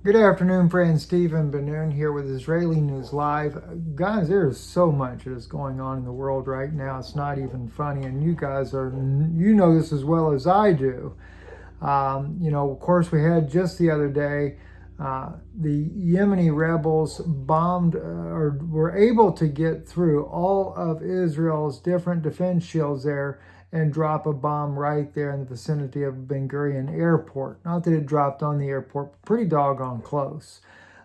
Good afternoon, friends. Stephen Ben-Nun here with Israeli News Live. Guys, there is so much that is going on in the world right now. It's not even funny, and you guys know this as well as I do. Of course, we had just the other day, the Yemeni rebels bombed or were able to get through all of Israel's different defense shields there and drop a bomb right there in the vicinity of Ben Gurion Airport. Not that it dropped on the airport, but pretty doggone close.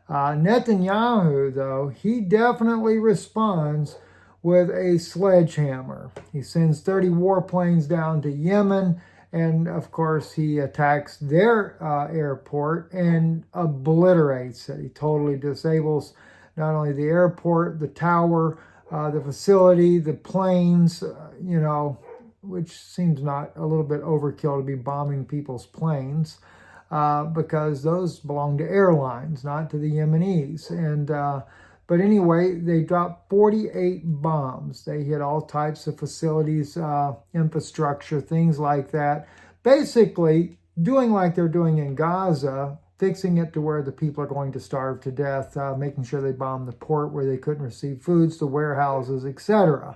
Netanyahu, though, he definitely responds with a sledgehammer. He sends 30 warplanes down to Yemen, and of course he attacks their airport and obliterates it. He totally disables not only the airport, the tower, the facility, the planes, which seems not a little bit overkill to be bombing people's planes, because those belong to airlines, not to the Yemenis. But anyway, they dropped 48 bombs. They hit all types of facilities, infrastructure, things like that. Basically, doing like they're doing in Gaza, fixing it to where the people are going to starve to death, making sure they bomb the port where they couldn't receive foods, the warehouses, etc.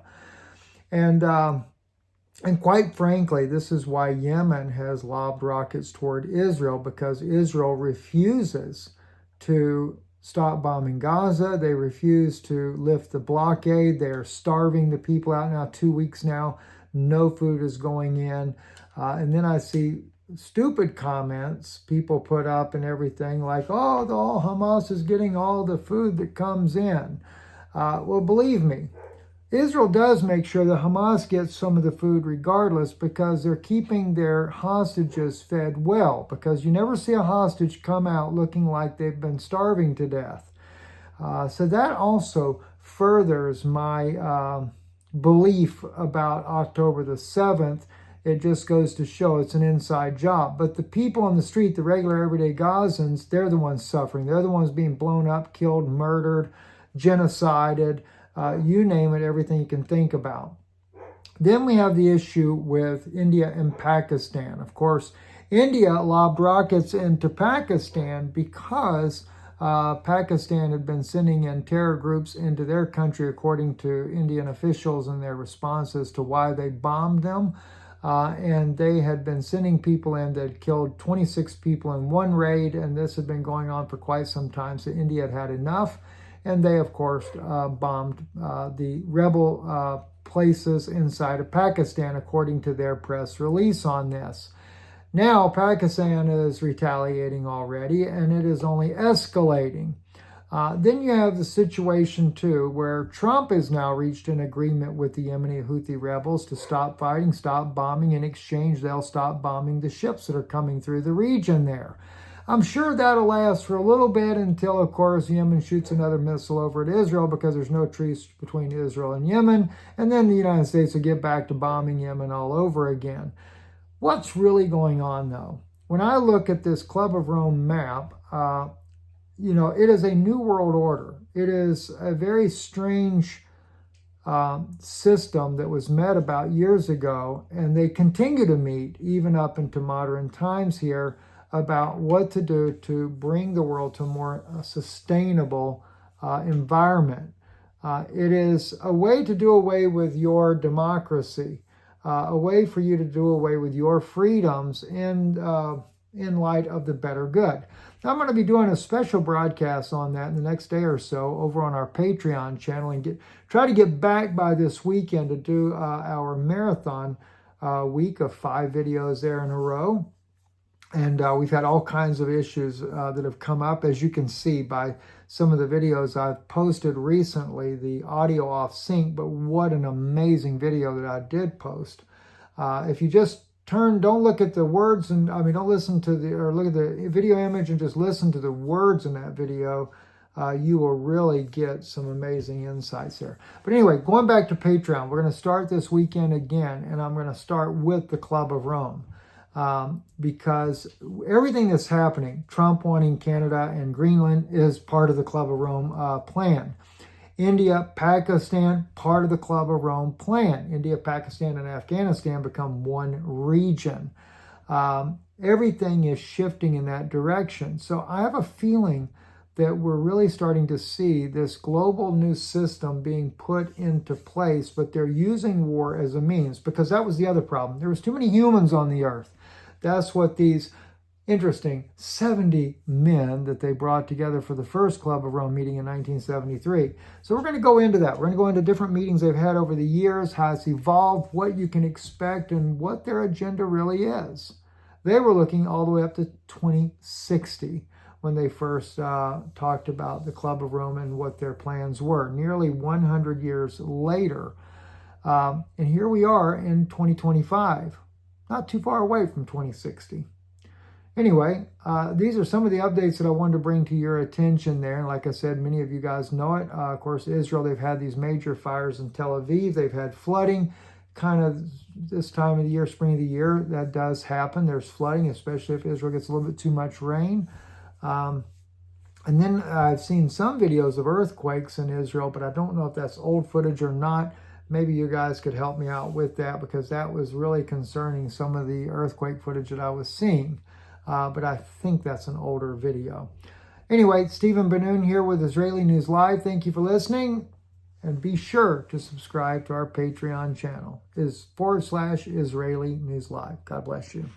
And quite frankly, this is why Yemen has lobbed rockets toward Israel, because Israel refuses to stop bombing Gaza. They refuse to lift the blockade. They're starving the people out now, 2 weeks now. No food is going in. And then I see stupid comments people put up and everything like, oh, Hamas is getting all the food that comes in. Well, believe me, Israel does make sure that Hamas gets some of the food regardless, because they're keeping their hostages fed well, because you never see a hostage come out looking like they've been starving to death. So that also furthers my belief about October the 7th. It just goes to show it's an inside job. But the people on the street, the regular everyday Gazans, they're the ones suffering. They're the ones being blown up, killed, murdered, genocided. You name it, everything you can think about. Then we have the issue with India and Pakistan. Of course, India lobbed rockets into Pakistan because Pakistan had been sending in terror groups into their country, according to Indian officials and their responses to why they bombed them. And they had been sending people in that had killed 26 people in one raid, and this had been going on for quite some time, so India had had enough. And they, of course, bombed the rebel places inside of Pakistan, according to their press release on this. Now, Pakistan is retaliating already, and it is only escalating. Then you have the situation, too, where Trump has now reached an agreement with the Yemeni Houthi rebels to stop fighting, stop bombing. In exchange, they'll stop bombing the ships that are coming through the region there. I'm sure that'll last for a little bit until, of course, Yemen shoots another missile over at Israel, because there's no truce between Israel and Yemen. And then the United States will get back to bombing Yemen all over again. What's really going on, though? When I look at this Club of Rome map, it is a new world order. It is a very strange system that was met about years ago, and they continue to meet even up into modern times here, about what to do to bring the world to a more sustainable environment. It is a way to do away with your democracy, a way for you to do away with your freedoms in light of the better good. Now, I'm going to be doing a special broadcast on that in the next day or so over on our Patreon channel, and try to get back by this weekend to do our marathon week of 5 videos there in a row. And we've had all kinds of issues that have come up, as you can see by some of the videos I've posted recently, the audio off sync, but what an amazing video that I did post. If you just don't look at the words, don't listen to look at the video image and just listen to the words in that video, you will really get some amazing insights there. But anyway, going back to Patreon, we're going to start this weekend again, and I'm going to start with the Club of Rome. Because everything that's happening, Trump wanting Canada and Greenland, is part of the Club of Rome plan. India, Pakistan, part of the Club of Rome plan. India, Pakistan, and Afghanistan become one region. everything is shifting in that direction. So I have a feeling that we're really starting to see this global new system being put into place, but they're using war as a means, because that was the other problem. There was too many humans on the earth. That's what these interesting 70 men that they brought together for the first Club of Rome meeting in 1973. So we're going to go into that. We're going to go into different meetings they've had over the years, how it's evolved, what you can expect, and what their agenda really is. They were looking all the way up to 2060 when they first talked about the Club of Rome and what their plans were, nearly 100 years later. And here we are in 2025, not too far away from 2060. Anyway, these are some of the updates that I wanted to bring to your attention there. And like I said, many of you guys know it. Of course, Israel, they've had these major fires in Tel Aviv. They've had flooding kind of this time of the year, spring of the year. That does happen. There's flooding, especially if Israel gets a little bit too much rain. And then I've seen some videos of earthquakes in Israel, but I don't know if that's old footage or not. Maybe you guys could help me out with that, because that was really concerning, some of the earthquake footage that I was seeing. But I think that's an older video. Anyway, Stephen Ben-Nun here with Israeli News Live. Thank you for listening. And be sure to subscribe to our Patreon channel. Is /Israeli News Live. God bless you.